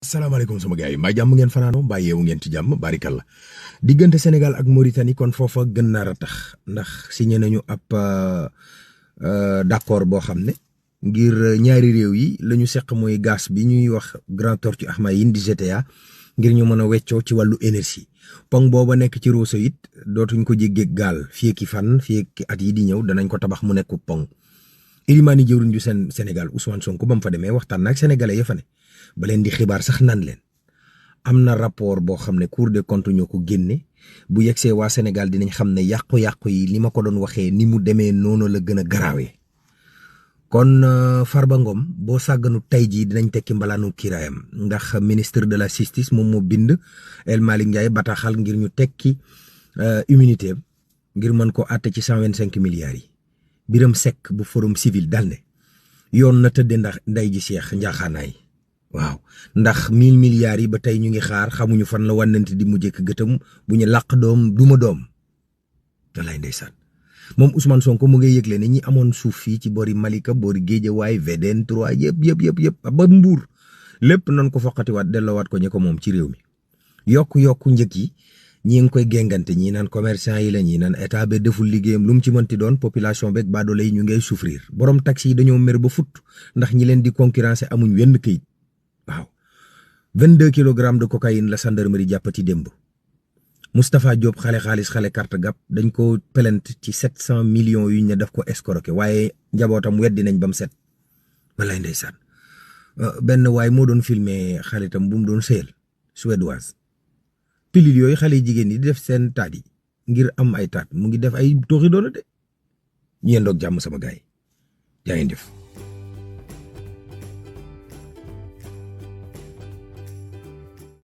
salaamaaleykum sama gars yi mbaa jàmm ngeen fanaanoo mbaa yeewu ngeen ci jàmm barikalla diggante Sénégal ak Mauritanie kon foofa gën naa ratax ndax signé nañu ab d'accord boo xam ne ngir ñaari réew yi la ñu seq mooy gaz bi ñuy wax Grand Tortue Ahmeyim di GTA ngir ñu mën a weccoo ci wàllu énergie pont booba nekk ci Rosso it dootuñ ko jéggeeg gaal fii ki fan fii ki at yi di ñëw danañ ko tabax mu nekk pont ilimaani jëwriñ ju Sénégal Ousmane Sonko ba mu fa demee waxtaan na ak sénégalais ya fa ne ba leen di xibaar sax nan leen am na rapport boo xam ne Cour des comptes ñoo ko génne bu yegsee waa Sénégal dinañ xam ne yàqu-yàqu yi li ma ko doon waxee ni mu demee noonu la gën a garaawee kon Farba Ngom boo sàgganu tey jii dinañ tekki mbalaanu kiiraayam ndax ministre de la justice moom moo bind El Malick Ndiaye bataaxal ngir ñu tekki immunité ngir mën ko àtte ci 125 milliards yi Biram Seck bu forum civil dal ne yoon na tëdde ndax nday ji Cheikh njaaxaanaay waaw ndax 1000 milliards yi ba tey ñu ngi xaar xamuñu fan la wànnante di mu jëkk gëtam bu ñu làq doom duma doom walaay ndeysaan moom Ousmane Sonko mu ngay yëgle ne ñi amoon suuf fii ci boori Malika boori Géejawaay VDN 3 yëpp ba Mbuur lépp nan ko foqatiwaat delloowaat ko ñi ko moom ci réew mi yokku njëkk yi ñi ngi koy géngante ñi naan commerçant yi la ñi naan état bi deful liggéeyam lu mu ci mënti doon population beeg baadoole yi ñu ngay souffrir borom taxi yi dañoo mer ba fut ndax ñi leen di concurrencer amuñ wenn këyit waaw 22 kilogrammes de cocaïne la gendarmerie jàppati démb Moustapha Diop xale carte gab dañ ko plainte ci 700 millions yu ñu ne daf ko escroquer waaye njabootam weddi nañ ba mu set wallaay ndeysaan benn waay moo doon filmer xaritam bu mu doon sëyal suédoise pilil yooyu xale jigéen yi di def seen taat yi ngir am ay taat mu ngi def ay tooxi doona de ñu yendoog jàmm sama gaay yi jaa ngeen jëf